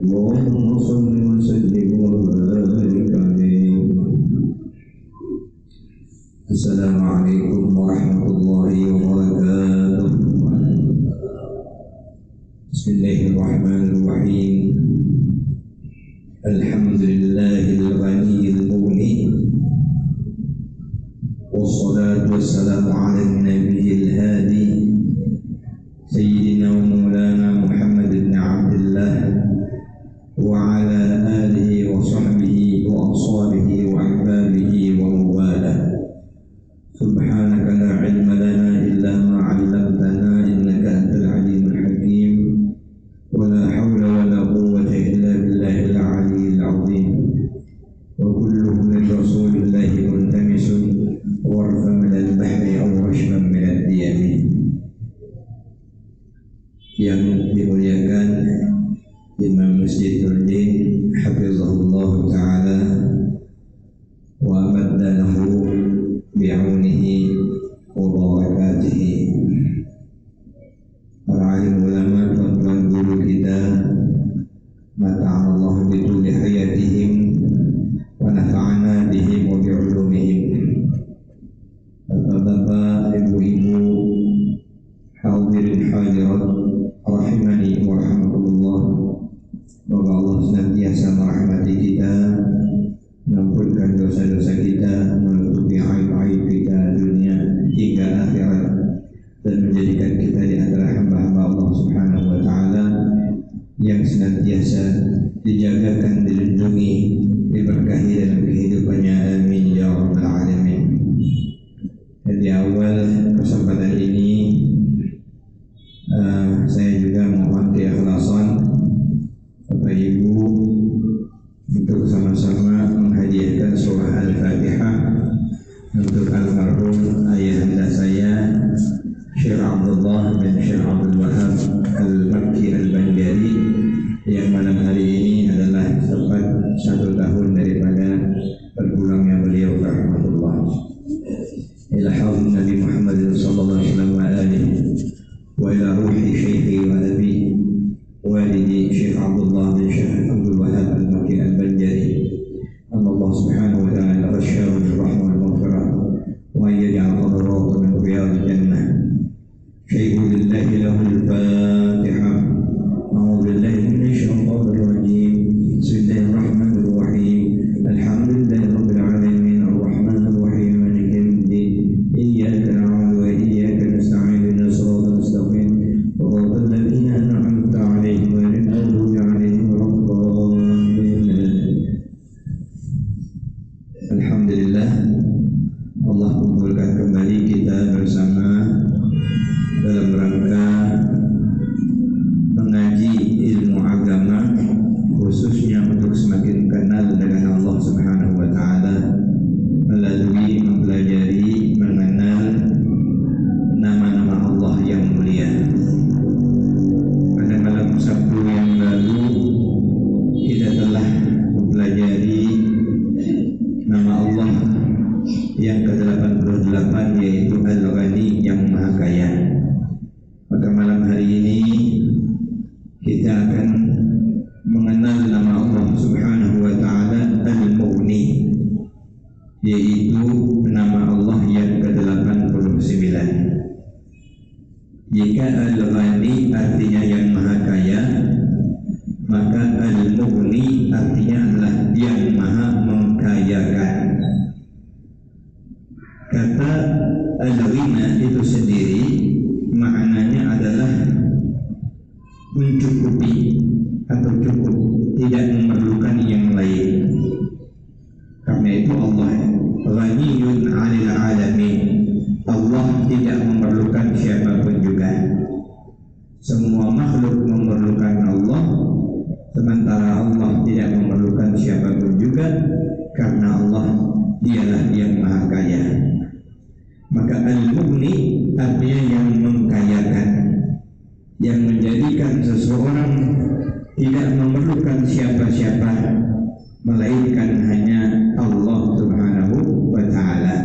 اللهم صل وسلم وبارك عليه. السلام عليكم ورحمة الله وبركاته. بسم الله الرحمن الرحيم. الحمد لله الغني المغني، والصلاة والسلام على النبي الهادي سيدنا ومولانا محمد بن عبد الله وعلى آله وصحبه وأنصاره وأحبابه وموالاه. سبحانك لا علم لنا إلا ما علمتنا إنك أنت العليم الحكيم، ولا حول ولا قوة إلا بالله العلي العظيم. وكله من رسول الله ملتمس ورفا من البحر أو رشفا من الديم. Yang dimuliakan Imam Masjid Nurdin hafizahullah ta'ala wa amadnahu bi'aunihi wa barakatihi. Para alim ulama, tuan-tuan guru kita, mata'allahu bituli hayatihim wa nafa'ana bihim wa bi'ulumihim. Bapak-bapak, ibu-ibu, hadirin hadirat rahimani wa rahmatullah. Semoga Allah senantiasa merahmati kita, mengampunkan dosa-dosa kita, menutupi aib-aib kita dunia hingga akhirat, dan menjadikan kita di antara hamba-hamba Allah Subhanahu wa ta'ala yang senantiasa dijagakan, dilindungi, diberkahi dalam kehidupannya. Amin ya rabbal alamin. Di awal kesempatan ini saya juga mohon keikhlasan Bapak Ibu untuk sama-sama menghadiahkan surah Al-Fatihah untuk almarhum ayahanda saya Syekh Abdullah bin Syekh Abdul Wahab Al-Makki Al-Banjari, yang malam hari ini adalah tepat 1 tahun daripada berpulangnya beliau rahmatullah. Ila haul Nabi Muhammad sallallahu alaihi wasallam wa alihi wa ila ruhi syekhi wa abi walidi Syekh Abdullah bin Syekh Abdul Wahab Al-Makki Al-Banjari. Allah subhanahu wa ta'ala rasyahu birrahmah wal maghfirah wa yaj'al qadrahu min riyadil jannah. Syai'u lillahi lahul fatihah. A'udzu billahi minasy syaithanir rajim. Bismillahirrahmanirrahim. Alhamdulillahi rabbil alamin arrahmanir rahim maliki yaumiddin. Iyyaka na'budu wa iyyaka nasta'in ihdinas siratal mustaqim. Shiratal ladzina an'amta 'alaihim ghairil maghdubi 'alaihim waladdallin. Alhamdulillah, Allah kumpulkan kembali kita bersama dalam rangka mengaji ilmu agama, khususnya untuk semakin kenal dengan Allah Subhanahu wa ta'ala melalui mempelajari mengenal nama-nama Allah yang mulia. Pada malam Sabtu yang lalu kita telah mempelajari nama Allah yang ke-88, yaitu Al-Ghani, yang Maha Kaya. Pada malam hari ini kita akan mengenal nama Allah Subhanahu wa ta'ala Al-Mughni, yaitu nama Allah yang ke-89. Jika Al-Ghani artinya yang Maha Kaya, maka Al-Mughni artinya adalah yang Maha Mengkayakan. Kata Al-Ghina itu sendiri maknanya adalah mencukupi atau cukup, tidak memerlukan yang lain. Karena itu Allah Ghaniyun 'anil 'alamin. Allah tidak memerlukan siapapun juga. Semua makhluk memerlukan Allah, sementara Allah tidak memerlukan siapapun juga, karena Allah dialah yang Maha Kaya. Maka Al-Mughni artinya yang mengkayakan, yang menjadikan seseorang tidak memerlukan siapa-siapa melainkan hanya Allah Subhanahu wa ta'ala.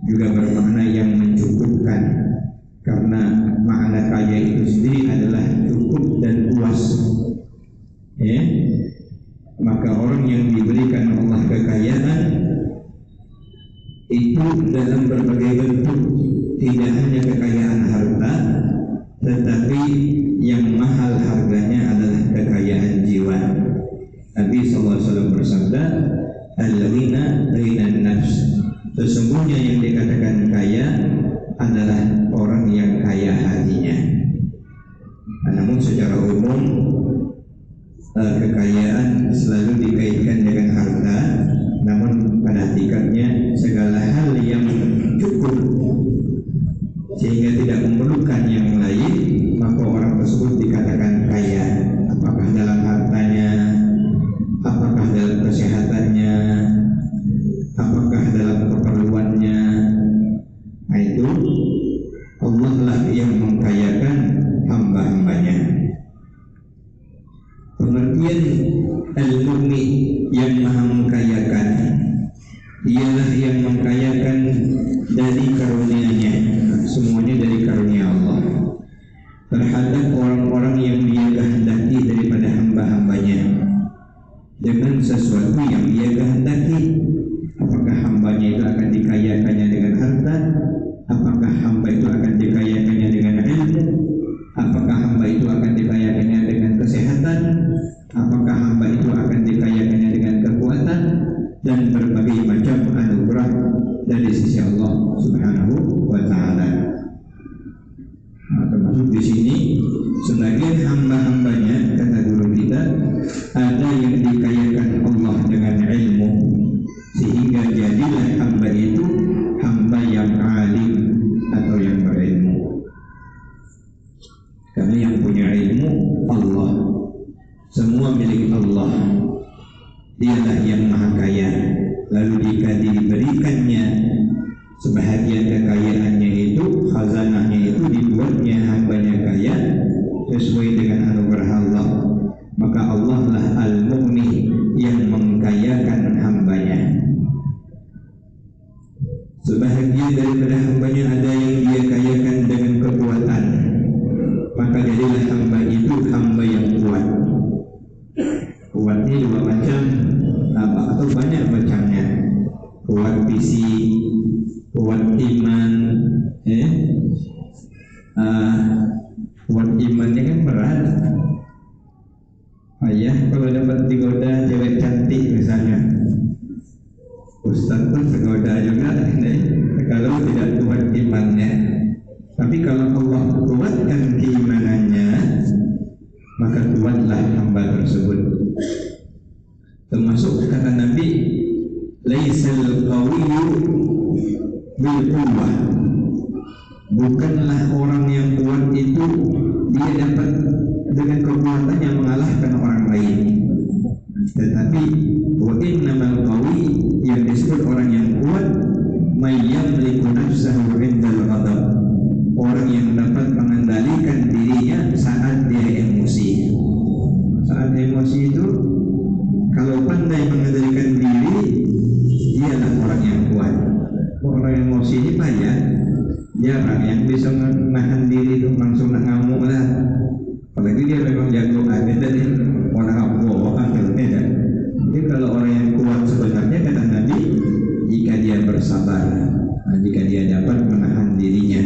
Juga bermakna yang mencukupkan, karena makna kaya itu sendiri adalah cukup dan puas. ya, maka orang yang diberikan Allah kekayaan itu dalam berbagai bentuk, tidak hanya kekayaan harta, tetapi yang mahal harganya adalah kekayaan jiwa. Nabi SAW bersabda, al-ghina ghinan nafs, sesungguhnya yang dikatakan kaya adalah orang yang kaya hatinya. Namun secara umum kekayaan selalu dikaitkan dengan harta, namun pada hakikatnya segala hal yang cukup sehingga tidak memerlukan yang lain, maka orang tersebut dikatakan kaya. Apakah dalam hartanya, apakah dalam kesehatannya, apakah dalam keperluannya. Nah, itu Allah lah yang mengkayakan hamba-hambanya. Pengertian al-mughni, yang maha mengkayakan, ialah yang mengkayakan dari karunia-Nya, semuanya dari karunia Allah, terhadap orang-orang yang Dia kehendaki daripada hamba-hambanya dengan sesuatu yang Dia kehendaki. Apakah hambanya itu akan dikayakannya dengan harta? Apakah hamba itu akan dikayakannya dengan ilmu? Apakah hamba itu akan dikayakannya dengan kesehatan? Apakah hamba itu akan dikayakannya dengan kekuatan? Dan berbagai macam anugerah dari sisi Allah Subhanahu wa Ta'ala. Nah, termasuk di sini sebagian hamba-hambanya, kata guru kita, ada yang dikayakan Allah dengan ilmu, sehingga jadilah hamba itu hamba yang alim atau yang berilmu. Karena yang punya ilmu Allah, semua milik Allah. Dialah yang maha kaya. Lalu jika diberikannya sebahagian kekayaannya itu, khazanahnya itu dibuatnya hambanya kaya sesuai dengan anugerah Allah, maka Allah lah al-mughni, yang mengkayakan hambanya. Sebahagian daripada hambanya ada yang Dia kayakan dengan kekuatan, maka jadilah hamba itu hamba yang kuat. Kuatnya dua macam, atau banyak macamnya. Kuat fisik, kuat iman, kuat imannya kan berat. Ayah kalau dapat digoda cewek cantik misalnya, Ustaz pun tergoda juga kalau tidak kuat imannya. Tapi kalau Allah kuatkan keimanannya, maka kuatlah hamba tersebut. Termasuk kata Nabi, laisal qawiyyu bil quwwah, bukanlah orang yang kuat itu dia dapat dengan kekuatan yang mengalahkan orang lain, tetapi wa innamal qawi, yang disebut orang yang kuat, may yamliku nafsahu indal ghadab, orang yang dapat mengendalikan dirinya saat dia emosi. Saat emosi itu, kalau pandai mengendalikan diri, dialah orang yang kuat. Orang emosi ini payah, jarang yang bisa menahan diri itu, langsung nak ngamuk lah. Apalagi dia memang jago aja tadi, orang apa akhirnya. Jadi kalau orang yang kuat sebenarnya, kata Nabi, jika dia bersabar, jika dia dapat menahan dirinya,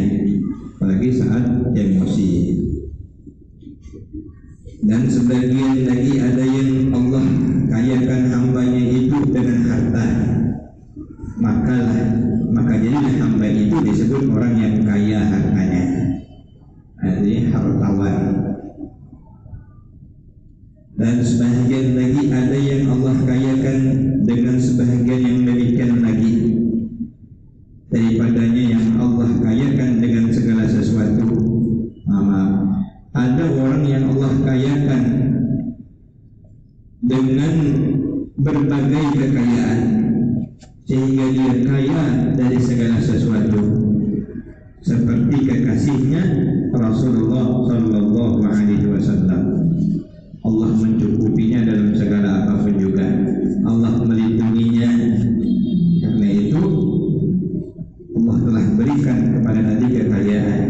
apalagi saat emosi. Dan sebagian lagi ada yang Allah kayakan hambanya itu dengan harta, maka jadilah hamba itu disebut orang yang kaya hartanya, jadi hartawan. Dan sebahagian lagi ada yang Allah kayakan dengan sebahagian yang demikian lagi daripadanya yang Allah kayakan dengan segala sesuatu. Ada orang yang Allah kayakan dengan berbagai kekayaan sehingga dia kaya dari segala sesuatu, seperti kekasihnya Rasulullah Sallallahu Alaihi Wasallam. Allah mencukupinya dalam segala apapun juga. Allah melindunginya. Karena itu Allah telah berikan kepada Nabi kekayaan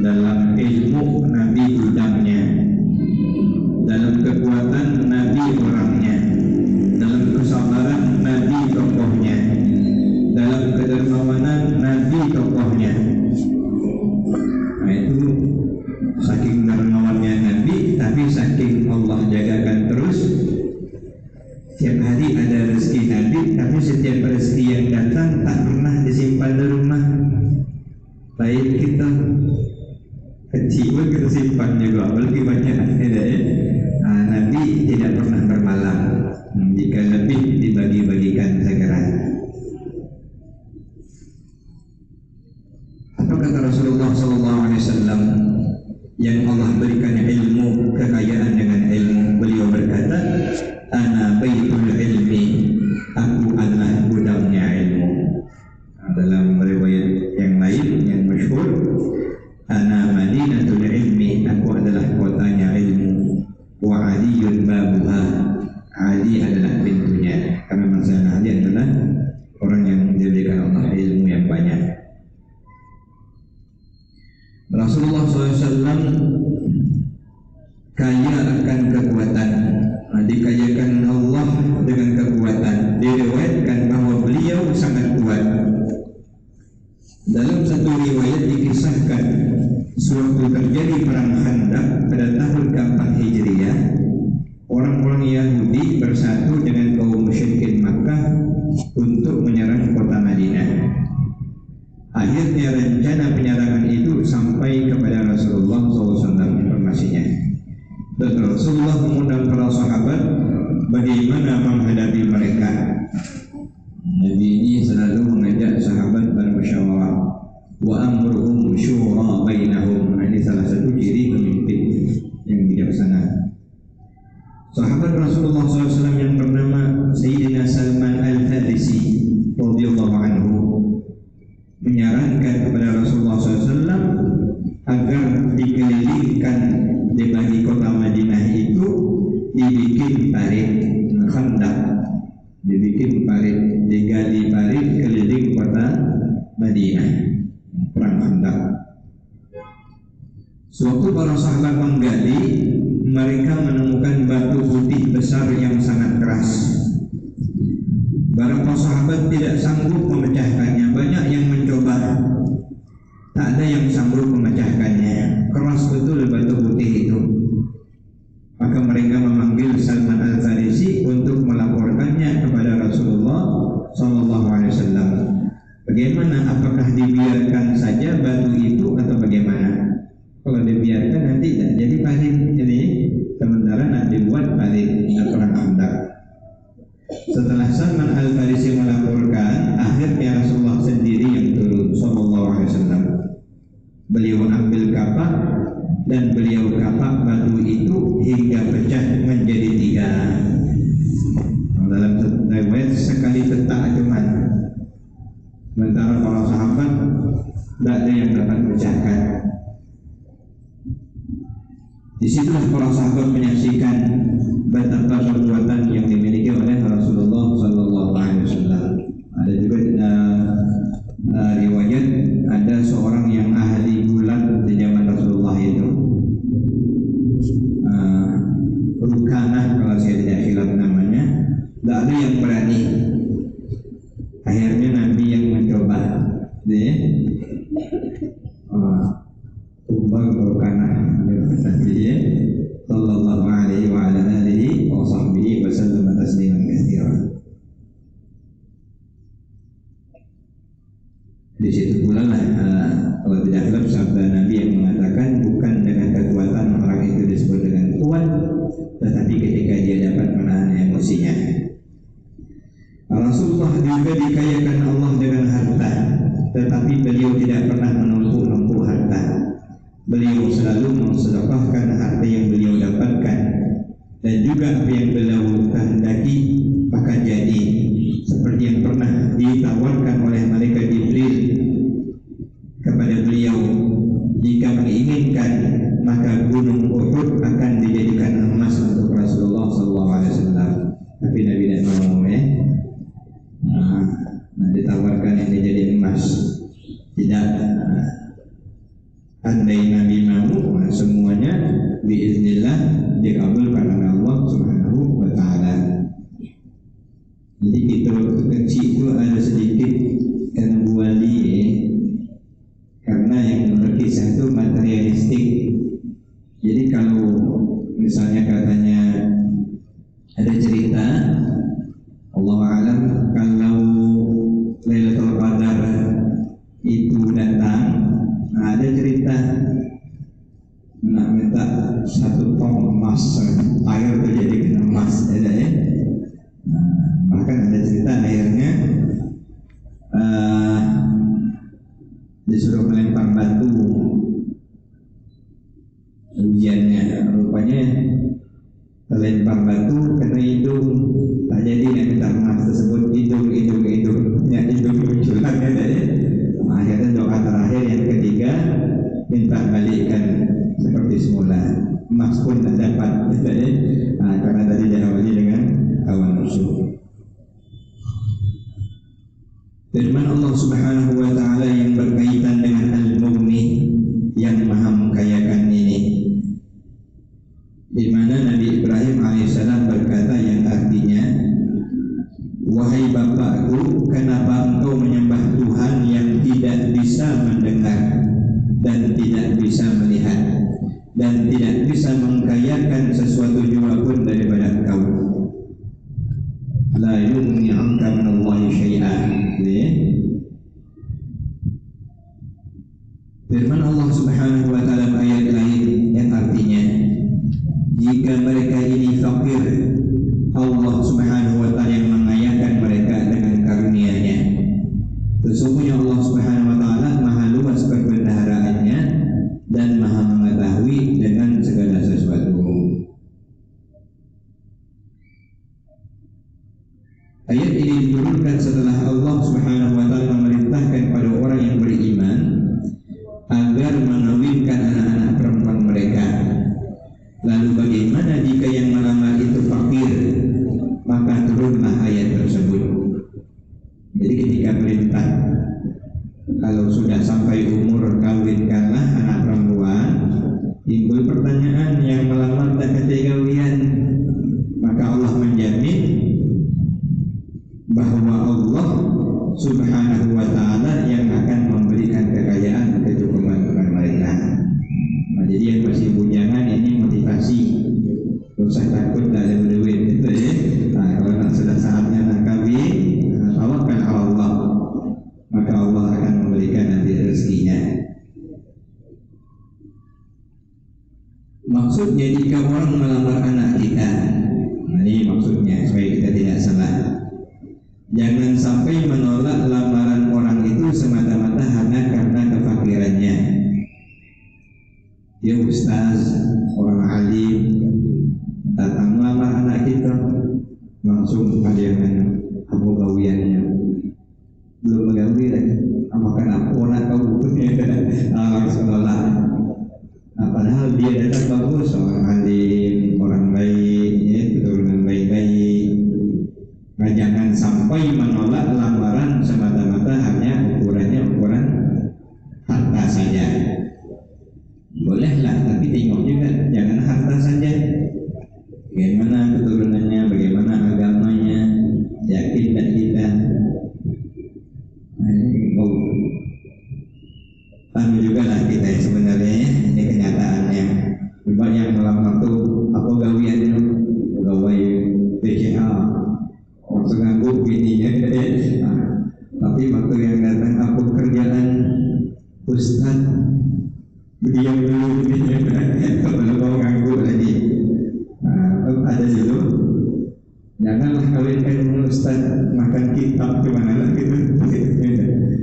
dalam ilmu Nabi bidangnya, dalam kekuatan Tiap hari ada rezeki Nabi, tapi setiap rezeki yang datang tak pernah disimpan di rumah. Baik kita kecil pun kita simpan juga, lebih banyak Nabi tidak pernah bermalam. Jika lebih dibagi-bagikan segera. Apa kata Rasulullah SAW yang Allah berikan ilmu, kekayaan dengan ilmu? Beliau berkata, ana baitul ilmi, aku adalah gudangnya ilmu. Dalam riwayat yang lain yang masyhur, ana madinatul ilmi, aku adalah kotanya ilmu. Wa aliyun babuha, Ali adalah pintunya. Karena masalah Ali adalah orang yang diberikan Allah ilmu yang banyak. Rasulullah SAW kaya akan kekuatan, dikayakan Allah dengan kekuatan. Diriwayatkan bahwa beliau sangat kuat. Dalam satu riwayat dikisahkan, sewaktu terjadi perang Khandaq pada tahun ke-4 Hijriah, orang-orang Yahudi bersatu dengan kaum musyrikin Makkah untuk menyerang kota Madinah. Akhirnya rencana penyerangan itu sampai kepada Rasulullah SAW informasinya. Dan Rasulullah mengundang para sahabat bagaimana menghadapi mereka. Nabi ini selalu mengajak sahabat bermusyawarah. Wa amruhum syura bainahum. Ini salah satu ciri pemimpin yang bijaksana. Sahabat Rasulullah SAW yang bernama Sayyidina Salman Al-Farisi radhiyallahu anhu menyarankan kepada Rasulullah SAW agar dikelilingkan di bagi kota Madinah itu dibikin parit Khandaq, dibikin parit, digali parit keliling kota Madinah, perang Khandaq. Sewaktu para sahabat menggali, mereka menemukan batu putih besar yang sangat keras. Para sahabat tidak sanggup memecahkannya. Banyak yang mencoba, tak ada yang sanggup memecahkannya. Keras betul batu putih itu. Maka mereka memanggil Salman Al-Farisi untuk melaporkannya kepada Rasulullah SAW. Bagaimana? Apakah dibiarkan saja batu itu atau bagaimana? Kalau dibiarkan nanti tidak jadi parit. Jadi sementara nak dibuat parit perang Khandaq. Setelah Salman Al-Farisi melaporkan, akhirnya Rasulullah sendiri yang turun SAW. Beliau ambil kapak dan beliau kapak batu itu hingga pecah menjadi 3. Dalam riwayat sekali tetak cuman. Sementara para sahabat tidak ada yang dapat pecahkan. Di situlah para sahabat menyaksikan betapa kekuatan yang dimiliki oleh Rasulullah SAW. Ada juga riwayat ada seorang yang ahli gulat di zaman Rasulullah itu, Rukanah kalau saya tidak hilaf namanya. Tidak ada yang berani. Akhirnya Nabi yang mencoba, Tumbang Rukanah sallallahu alaihi wa ala alihi wa sahbihi wa sallam tasliman katsiran. Di situ pula lah kalau tidak hilaf sabda Nabi yang mengatakan bukan dengan kekuatan orang itu disebut dengan kuat, tetapi ketika dia dapat menahan emosinya. Rasulullah juga dikayakan Allah dengan harta, tetapi beliau tidak pernah menumpuk-numpuk harta. Beliau selalu mensedekahkan harta yang beliau dapatkan, dan juga apa yang beliau kehendaki maka jadi. Seperti yang pernah ditawarkan oleh malaikat Jibril kepada beliau, jika menginginkan maka gunung Uhud akan dijadikan emas untuk Rasulullah SAW. Tapi Nabi tidak mau ditawarkan ini jadi emas. Tidak. Andai Nabi mau, semuanya biiznillah dikabulkan oleh Allah Subhanahu wa Ta'ala. batu kena hidung, tak jadi nak minta maaf tersebut hidung ya hidung munculan kan ya. Akhirnya doa terakhir yang ketiga minta balikkan seperti semula, emas pun tak dapat gitu ya. Karena tadi diawali dengan hawa nafsu. Firman Allah Subhanahu wa taala yang berkaitan dengan Al-Mughni, yang Maha mengkayakan ini, di mana Nabi Ibrahim alaihissalam berkata yang artinya, wahai bapakku, kenapa engkau menyembah Tuhan yang tidak bisa mendengar dan tidak bisa melihat dan tidak bisa mengkayakan sesuatu jua pun daripada engkau? La yughni 'anka min Allahi syai'an. Firman Allah Subhanahu wa taala ayat lain yang artinya, jika mereka ini fakir, Allah Subhanahu wa taala yang mengayakan mereka dengan karunia-Nya. Sesungguhnya Allah Subhanahu wa taala maha luas perbendaharaannya dan maha mengetahui dengan segala sesuatu. Ayat ini diturunkan setelah Allah Subhanahu wa taala memerintahkan pada orang yang beriman agar mengawinkan anak-anak perempuan mereka. Lalu bagaimana jika yang melamar itu fakir? Maka turunlah ayat tersebut. Jadi ketika perintah kalau sudah sampai umur kawinkanlah anak perempuan, timbul pertanyaan yang melamar tak ketigawian, maka Allah menjamin bahwa Allah Subhanahu wa ta'ala yang akan memberikan kekayaan kecukupan kepada mereka. Jadi yang masih bujangan ini motivasi, usah takut tak ada duit itu ya. Kalau sudah saatnya nak kawin, tawakal ala Allah, maka Allah akan memberikan nanti rezekinya. Maksudnya jika orang melamar anak kita, ini maksudnya supaya kita tidak salah. Jangan sampai menolak lamaran orang itu semata-mata hanya karena kefakirannya. Ya ustaz, orang alim datang melamar anak kita, langsung hadiahnya abu gawiannya belum menggawi lagi, makan apa nak kau punya langsung nolak. Padahal dia datang bagus, orang alim, orang baik, ya, keturunan baik-baik. Nah, jangan sampai menolak lamaran semata-mata hanya ukuran harta saja. Bolehlah, tapi tengok juga, jangan harta saja. Bagaimana keturunannya, bagaimana agamanya, yakin tak kita. Tahu juga lah kita sebenarnya, ini kenyataannya. Banyak yang melamar tuh, apa gawiannya, gawai PCA. Senganggup bininya tapi waktu yang datang apa kerjaan ustaz, diam dulu bininya kalau mau ganggu lagi. Ada dulu, janganlah kawinkan ustaz makan kitab gimana lah gitu.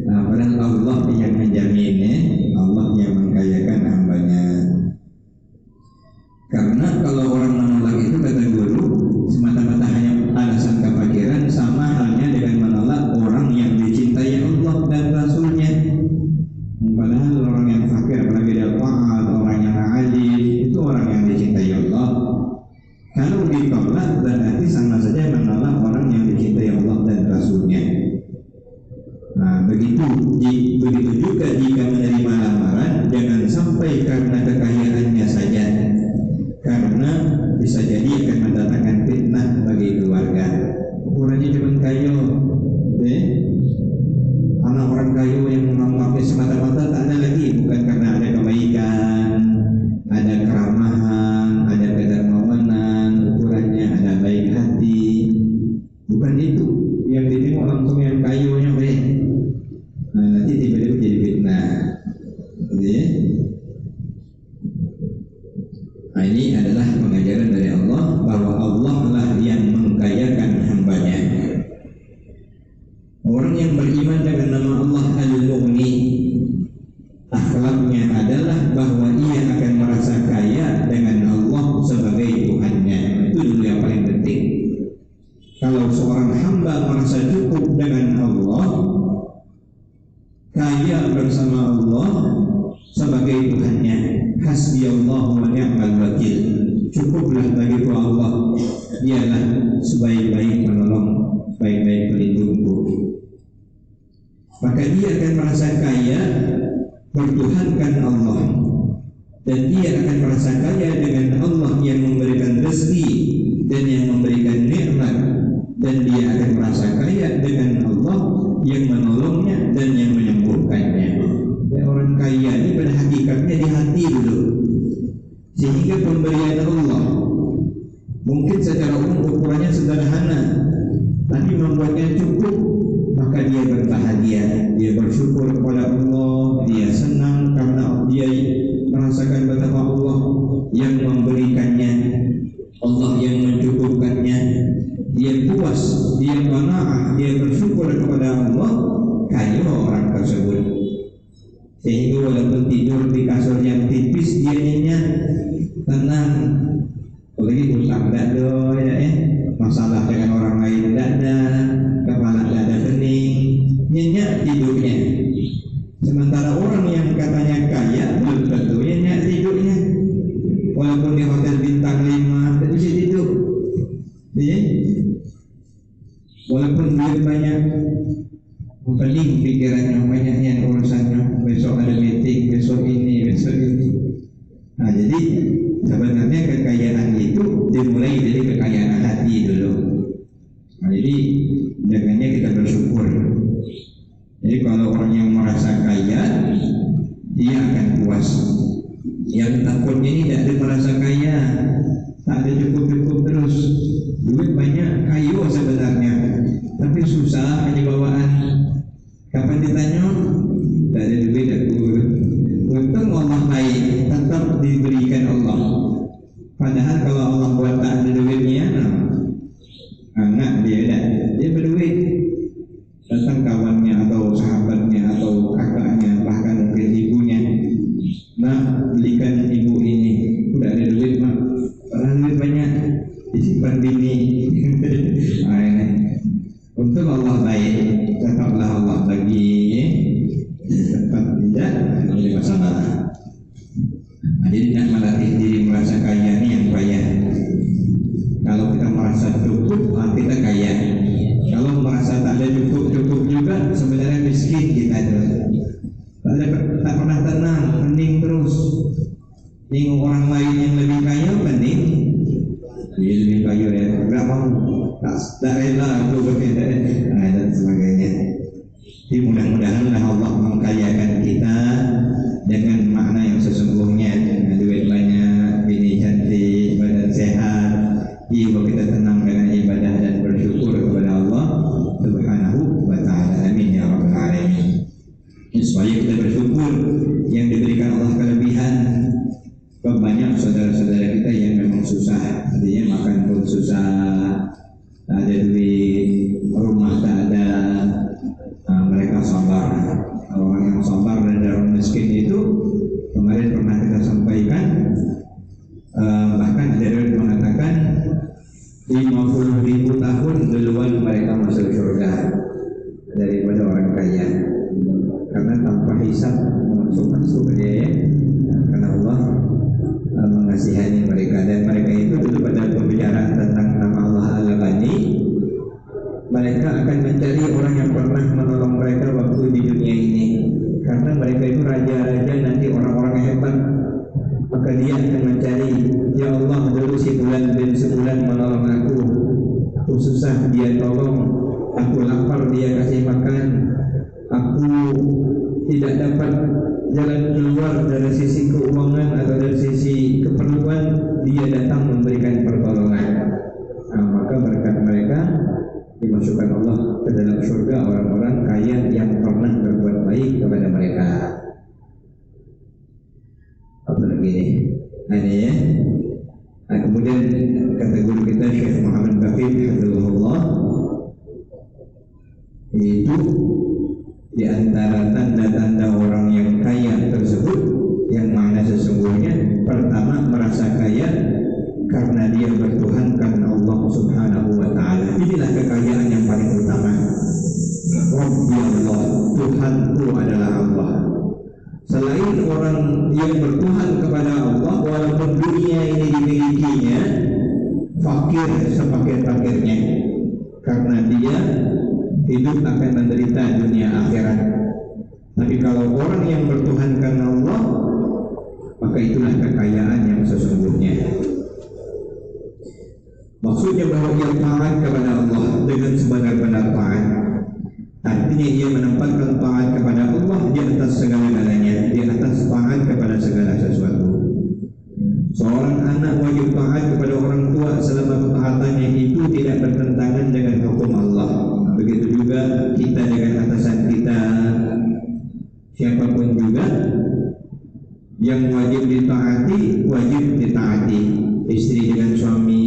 Padahal Allah yang menjaminnya, Allah yang mengkayakan hambanya. Karena kalau orang menolak itu kata guru semata-mata hanya alasan kefakiran, sama halnya dengan menolak orang yang dicintai Allah dan Rasulnya. Padahal orang yang fakir, apalagi dia taat, orang yang alim, itu orang yang dicintai Allah. Kalau ditolak berarti sama saja menolak orang yang dicintai Allah dan Rasulnya. seorang hamba merasa cukup dengan Allah, kaya bersama Allah sebagai Tuhannya, hasbiyallahu wa ni'mal wakil, cukuplah bagiku Allah, dialah sebaik-baik penolong, sebaik-baik pelindungku. Maka dia akan merasa kaya bertuhankan Allah, dan dia akan merasa kaya dengan Allah yang memberikan rezeki dan yang memberikan nikmat, dan dia akan merasa kaya dengan Allah yang menolongnya dan yang menyembuhkannya. Ya, orang kaya ini pada hakikatnya di hati dulu, sehingga pemberian Allah mungkin secara umum ukurannya sederhana, tapi membuatnya cukup, maka dia berbahagia, dia bersyukur kepada Allah, dia senang karena dia merasakan betapa Allah yang memberikannya, Allah yang mencukupkannya, dia puas, dia qanaah, dia bersyukur kepada Allah. Kaya orang tersebut, sehingga walaupun tidur di kasur yang tipis, dia nyenyak, tenang. Apalagi utang tidak ada, masalah dengan orang lain tidak ada, kepala tidak ada pening, nyenyak tidurnya. Sementara orang yang katanya kaya belum tentu nyenyak tidurnya, walaupun di hotel bintang 5 tidak bisa tidur, ya? Walaupun duit banyak, pening pikirannya, banyaknya urusannya, besok ada meeting, besok ini, besok ini. Nah, jadi sebenarnya kekayaan itu dimulai dari kekayaan hati dulu. Nah, jadi jangannya kita bersyukur. Jadi kalau orang yang merasa kaya, dia akan puas. Yang takutnya ini tidak ada merasa kaya, tak ada cukup-cukup terus, duit banyak, kayu sebenarnya, tapi susah hanya bawaan. Kapan ditanya, tidak ada duit, aku untung Allah baik, tetap diberikan Allah. Padahal kalau Allah buat tak ada duitnya, anak dia berduit, datang kawannya atau sahabatnya atau kakaknya, bahkan mungkin ibunya, nah belikan ibu ini, udah ada duit mak, padahal duit banyak, disimpan bini. Nah, ini untung Allah baik, tetaplah Allah bagi, tetap tidak menjadi masalah. Nah, jadi tidak melatih diri merasa kaya ini yang payah. Kalau kita merasa cukup, kita kaya. Kalau merasa tak ada cukup juga, sebenarnya miskin kita itu. Tak pernah tenang, pening terus. Tengok orang lain yang lebih kaya, pening. Dia lebih kaya ya, tak mau, tak rela aku berbeda, dan sebagainya. Jadi mudah-mudahan Allah mengkayakan kita dengan makna yang sesungguhnya, dengan duit banyak, bini cantik, badan sehat, jiwa kita tenang dengan ibadah dan bersyukur kepada Allah Subhanahu wa ta'ala. Amin ya rabbal alamin. Supaya kita bersyukur yang diberikan Allah kelebihan. Banyak saudara-saudara kita yang memang susah, artinya makan pun susah, tak ada duit, rumah tak ada. Mereka sabar. Orang yang sabar dan orang miskin itu kemarin pernah kita sampaikan, bahkan ada yang mengatakan 50.000 tahun duluan mereka masuk surga daripada orang kaya, karena tanpa hisab masuk dia, karena Allah mengasihani mereka. Dan mereka itu dulu pada pembicaraan tentang nama Allah Al-Ghani, mereka akan mencari orang yang pernah menolong mereka waktu di dunia ini, karena mereka itu raja-raja nanti, orang-orang hebat. Maka dia akan mencari, ya Allah, dulu si bulan bin sebulan menolong aku susah dia tolong, aku lapar dia kasih makan, aku tidak dapat jalan keluar dari sisi keuangan atau dari sisi keperluan, dia datang memberikan pertolongan. Nah, maka berkat mereka dimasukkan Allah ke dalam surga orang-orang kaya yang pernah berbuat baik kepada mereka. Apa lagi nih? Ini ya. Nah, kemudian kata guru kita Syekh Muhammad Baqir hafizahullah, itu di antara tanda-tanda orang yang kaya tersebut, yang mana sesungguhnya pertama merasa kaya karena dia bertuhankan Allah Subhanahu wa ta'ala. Inilah kekayaan fakirnya, karena dia hidup akan menderita dunia akhirat. Tapi kalau orang yang bertuhankan Allah, maka itulah kekayaan yang sesungguhnya. Maksudnya bahwa dia taat kepada Allah dengan sebenar-benar taat. Artinya ia menempatkan taat kepada Allah di atas segala-galanya, di atas taat kepada segala sesuatu. Seorang anak wajib taat kepada orang tua selama ketaatannya itu tidak bertentangan dengan hukum Allah. Begitu juga kita dengan atasan kita, siapapun juga yang wajib ditaati, wajib ditaati. Istri dengan suami,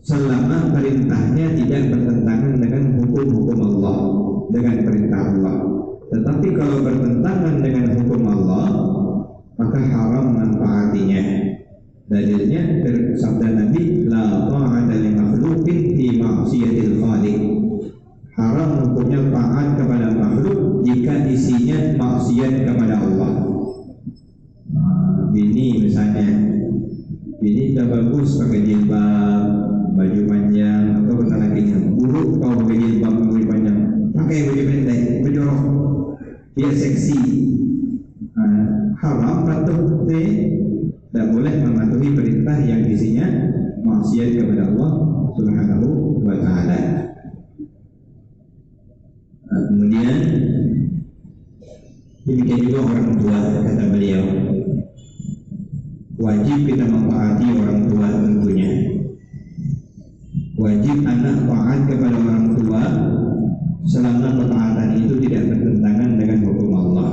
selama perintahnya tidak bertentangan dengan hukum-hukum Allah, dengan perintah Allah. Tetapi kalau bertentangan dengan hukum Allah, maka haram mentaatinya. Dalilnya sabda Nabi, la ta'ata li makhluqin fi ma'siyatil khaliq. Haram hukumnya taat kepada makhluk jika isinya maksiat kepada Allah. Bini misalnya, bini sudah bagus pakai jilbab, baju panjang, atau kata lakinya, buruk kau pakai jilbab, baju panjang, pakai baju pendek, berjorok, biar seksi. Haram patuh, tidak boleh mematuhi perintah yang isinya maksiat kepada Allah Subhanahu wa Ta'ala. Kemudian demikian juga orang tua, kata beliau, wajib kita mentaati orang tua tentunya. Wajib anak taat kepada orang tua selama ketaatan itu tidak bertentangan dengan hukum Allah.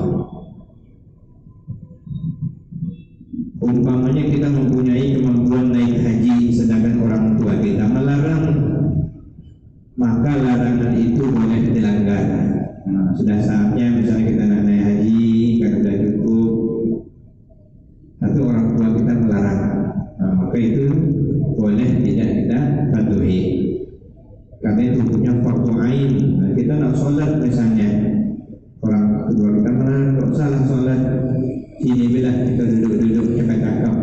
Umpamanya kita mempunyai kemampuan naik haji, sedangkan orang tua kita melarang, maka larangan itu boleh dilanggar. Sudah saatnya misalnya kita nak naik haji, karena sudah cukup, tapi orang tua kita melarang, maka itu boleh tidak kita patuhi. Karena itu punya fardu ain. Kita nak sholat misalnya, orang tua kita melarang, kok salah sholat, sini bila kita duduk-duduk cakap-cakap.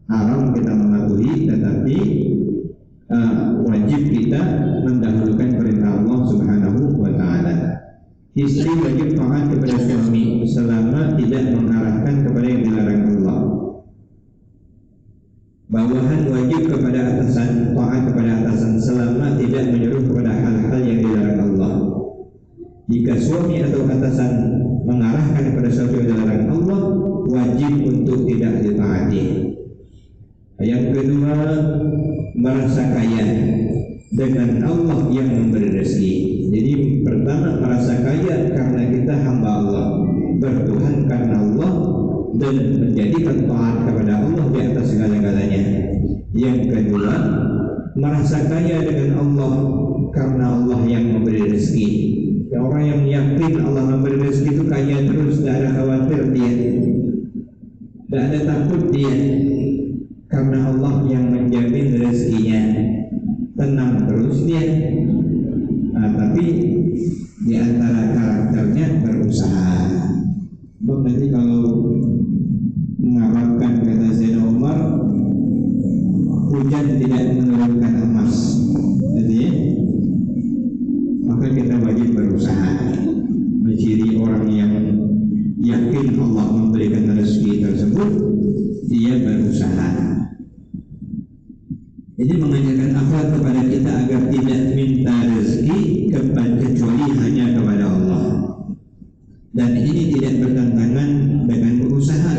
Haram kita mematuhi, tetapi wajib kita mendahulukan perintah Allah Subhanahu wa Ta'ala. Istri wajib taat kepada suami selama tidak mengarahkan kepada yang dilarang Allah. Bawahan wajib kepada atasan, taat kepada atasan selama tidak menyuruh kepada hal-hal yang dilarang Allah. Jika suami atau atasan mengarahkan kepada sesuatu yang dilarang Allah, wajib untuk tidak ditaati. Yang kedua, merasa kaya dengan Allah yang memberi rezeki. Jadi pertama merasa kaya karena kita hamba Allah, bertuhan karena Allah, dan menjadikan taat kepada Allah di atas segala-galanya. Yang kedua, merasa kaya dengan Allah karena Allah yang memberi rezeki. Orang yang yakin Allah memberi rezeki itu kaya terus, tidak ada khawatir dia, tidak ada takut dia, karena Allah yang menjamin rezekinya, tenang terus dia. Tapi di antara karakternya berusaha. Sebab nanti kalau mengharapkan, kata Sayyidina Umar, hujan tidak menurunkan emas. Jadi maka kita wajib berusaha. Menciri orang yang yakin Allah memberikan rezeki tersebut, dia berusaha. Jadi mengajarkan akhlak kepada kita agar tidak minta rezeki kecuali hanya kepada Allah. Dan ini tidak bertentangan dengan berusaha,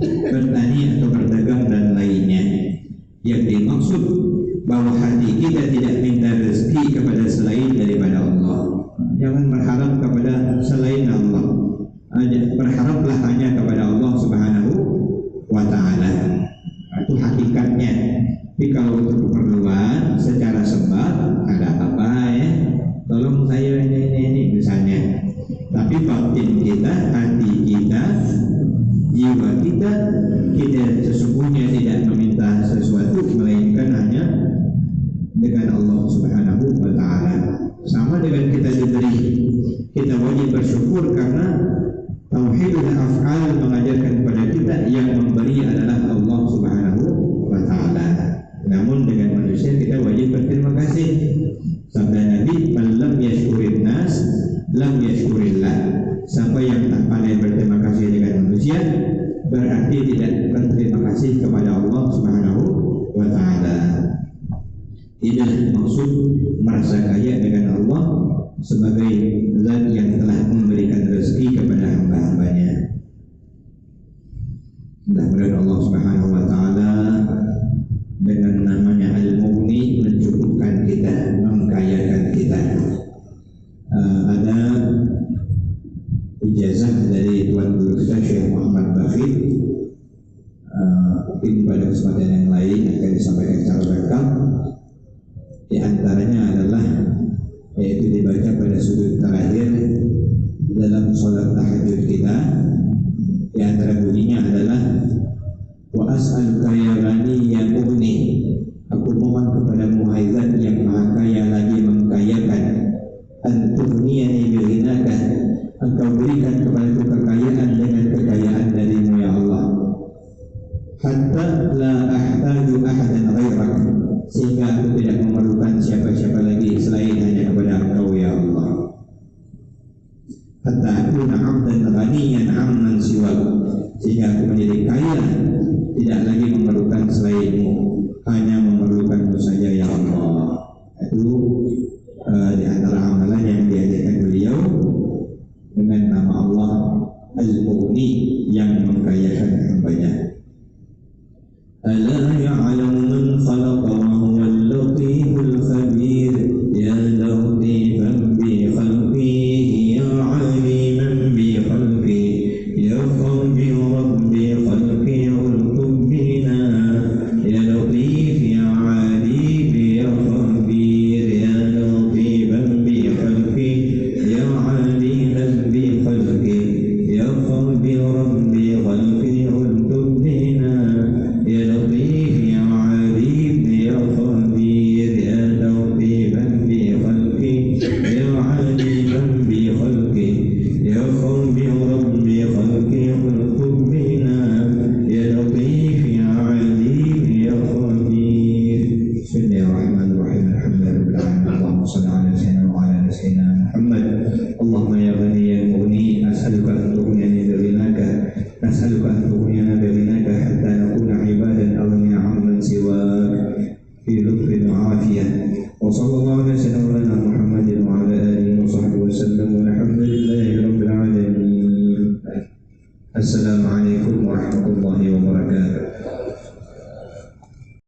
bertani atau berdagang dan lainnya. Yang dimaksud bahwa hati kita tidak minta rezeki kepada selain daripada Allah. Jangan berharap kepada selain Allah. Berharaplah hanya kepada Allah Subhanahu wa Ta'ala. Itu hakikatnya. Tapi kalau untuk keperluan secara sebab, ada apa ya, tolong saya ini misalnya. Tapi batin kita, hati kita, jiwa kita sesungguhnya tidak meminta sesuatu melainkan hanya dengan Allah Subhanahu wa Ta'ala. Sama dengan kita diberi, kita wajib bersyukur karena tauhidul af'al mengajarkan kepada kita yang memberi adalah Allah Subhanahu wa Ta'ala. Namun dengan manusia Inilah maksud merasa kaya dengan Allah sebagai zat yang telah memberikan rezeki kepada hamba-hambanya. Mudah-mudahan Allah Subhanahu wa taala dengan namanya Al-Mughni mencukupkan kita, mengkayakan kita. Ada ijazah dari Tuan Guru kita Syekh Muhammad Bafid, mungkin pada kesempatan yang lain akan disampaikan secara lengkap. Di antaranya adalah yaitu dibaca pada sudut terakhir dalam sholat tahajud kita. Di antara bunyinya adalah wa as'aluka ya ghani ya mughni, aku mohon kepadamu hai zat yang maha